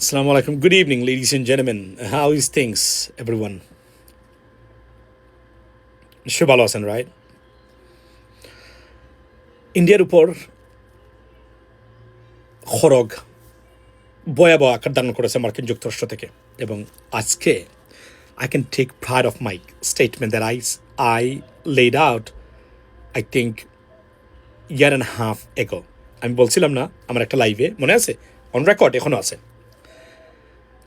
Assalamu alaikum. Good evening, ladies and gentlemen. How is things, everyone? নিশ্চয়ই ভালো আছেন, right? ইন্ডিয়ার উপর খড়গ ভয়াবহ আকার ধারণ করেছে মার্কিন যুক্তরাষ্ট্র থেকে, এবং আজকে I can take pride of my statement that I laid out, I think, year and a half ago. আমি বলছিলাম না আমার একটা লাইভে, মনে আছে, অন রেকর্ড এখনো আছে,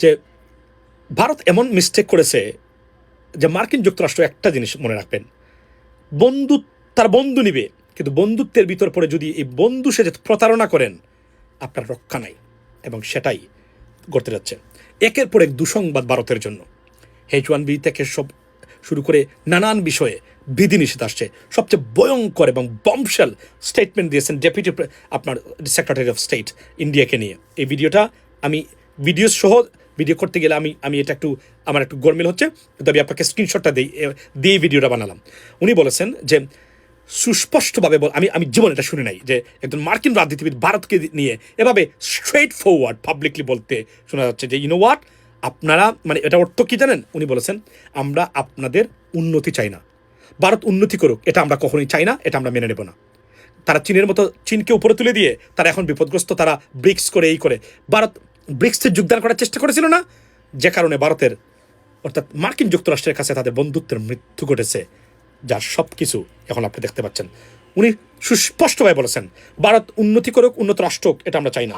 যে ভারত এমন মিস্টেক করেছে যে মার্কিন যুক্তরাষ্ট্র একটা জিনিস মনে রাখবেন, তার বন্ধু নিবে, কিন্তু বন্ধুত্বের ভিতর পরে যদি এই বন্ধু সে যে প্রতারণা করেন, আপনার রক্ষা নাই, এবং সেটাই করতে যাচ্ছে। একের পর এক দুঃসংবাদ ভারতের জন্য, H1B থেকে সব শুরু করে নানান বিষয়ে বিধিনিষেধ আসছে। সবচেয়ে ভয়ঙ্কর এবং বম্বশেল স্টেটমেন্ট দিয়েছেন ডেপুটি আপনার সেক্রেটারি অফ স্টেট ইন্ডিয়াকে নিয়ে। এই ভিডিওটা আমি ভিডিও করতে গেলে আমি এটা আমার একটু গরমিল হচ্ছে, তবে আপনাকে স্ক্রিনশটটা দিয়ে ভিডিওটা বানালাম। উনি বলেছেন যে সুস্পষ্টভাবে আমি জীবন এটা শুনে নাই যে একজন মার্কিন রাজনীতিবিদ ভারতকে নিয়ে এভাবে স্ট্রেট ফরওয়ার্ড পাবলিকলি বলতে শোনা যাচ্ছে যে ইউনো হোয়াট, আপনারা, মানে এটা অর্থ কি জানেন? উনি বলেছেন, আমরা আপনাদের উন্নতি চাই না, ভারত উন্নতি করুক এটা আমরা কখনোই চাই না, এটা আমরা মেনে নেব না। তারা চীনের মতো চীনকে উপরে তুলে দিয়ে তারা এখন বিপদগ্রস্ত, তারা ব্রিক্স করে এই করে। ভারত ব্রিক্সে যোগদান করার চেষ্টা করেছিল না, যে কারণে ভারতের অর্থাৎ মার্কিন যুক্তরাষ্ট্রের কাছে তাদের বন্ধুত্বের মৃত্যু ঘটেছে, যার সব কিছু এখন আপনি দেখতে পাচ্ছেন। উনি সুস্পষ্টভাবে বলেছেন, ভারত উন্নতি করুক, উন্নত রাষ্ট্র হোক, এটা আমরা চাই না।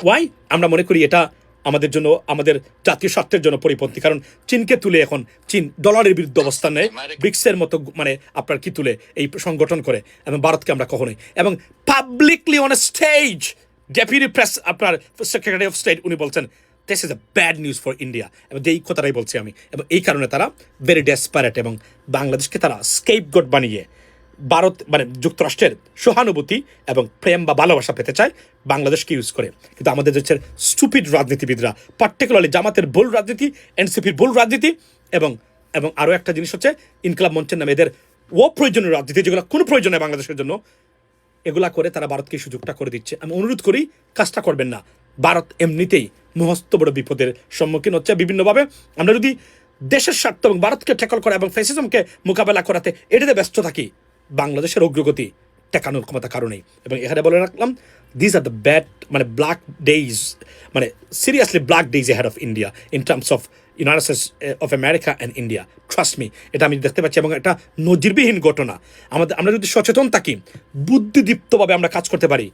ওয়াই? আমরা মনে করি এটা আমাদের জন্য, আমাদের জাতীয় স্বার্থের জন্য পরিপন্থী। কারণ চীনকে তুলে এখন চীন ডলারের বিরুদ্ধে অবস্থান নেয়, ব্রিক্সের মতো মানে আপনার কি তুলে এই সংগঠন করে, এবং ভারতকে আমরা কখনোই, এবং publicly on stage deputy press আপনার সেক্রেটারি অফ স্টেট উনি বলছেন this is a bad news for India, এবং এই কথাটাই বলছি আমি। এবং এই কারণে তারা ভেরি ডেসপারেট, এবং বাংলাদেশকে তারা স্কেপগোট বানিয়ে ভারত মানে যুক্তরাষ্ট্রের সহানুভূতি এবং প্রেম বা ভালোবাসা পেতে চায়, বাংলাদেশকে ইউজ করে। কিন্তু আমাদের দেশের স্টুপিড রাজনীতিবিদরা, পার্টিকুলারলি জামাতের ভুল রাজনীতি, এনসিপির ভুল রাজনীতি, এবং এবং আরও একটা জিনিস হচ্ছে ইনকলাব মঞ্চের নামে এদের অপ্রয়োজনীয় রাজনীতি, যেগুলো কোনো প্রয়োজন নেই বাংলাদেশের জন্য, এগুলা করে তারা ভারতকে সুযোগটা করে দিচ্ছে। আমি অনুরোধ করি কাজটা করবেন না। ভারত এমনিতেই মহস্ত বড় বিপদের সম্মুখীন হচ্ছে বিভিন্নভাবে। আমরা যদি দেশের স্বার্থ এবং ভারতকে ট্যাকল করা এবং ফ্যাসিজমকে মোকাবেলা করাতে এটাতে ব্যস্ত থাকি, বাংলাদেশের অগ্রগতি টেকানোর ক্ষমতা কারণেই। এবং এখানে বলে রাখলাম, দিস আর দ্য ব্যাড মানে ব্ল্যাক ডেইজ, মানে seriously black days ahead of India in terms of United states of America and India. Trust me, এটা আমি দেখতে পাচ্ছি, এবং একটা নজিরবিহীন ঘটনা। আমরা যদি সচেতন থাকি, বুদ্ধিদীপ্তভাবে আমরা কাজ করতে পারি,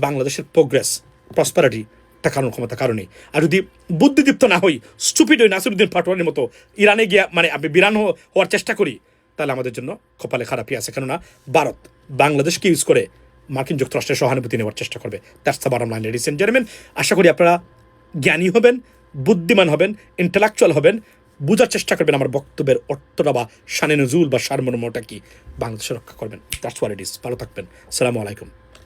বাংলাদেশের প্রোগ্রেস, প্রসপারিটি টেকানোর ক্ষমতা কারণেই। আর যদি বুদ্ধিদীপ্ত না হই, স্টুপিড হই, নাসিরুদ্দিন পাটোয়ারির মতো ইরানে গিয়া মানে আমি বিরান হওয়ার চেষ্টা করি, তাহলে আমাদের জন্য কপালে খারাপই আছে। কেননা ভারত বাংলাদেশকে ইউজ করে মার্কিন যুক্তরাষ্ট্রের সহানুভূতি নেওয়ার চেষ্টা করবে। That's the bottom line, ladies and gentleman. আশা করি আপনারা জ্ঞানী হবেন, বুদ্ধিমান হবেন, ইন্টেলেকচুয়াল হবেন, বোঝার চেষ্টা করবেন আমার বক্তব্যের অর্থটা বা শানে নজুল বা সারমর্মটা কি, বাংলাদেশে রক্ষা করবেন। That's what it is. ভালো থাকবেন। আসসালামু আলাইকুম।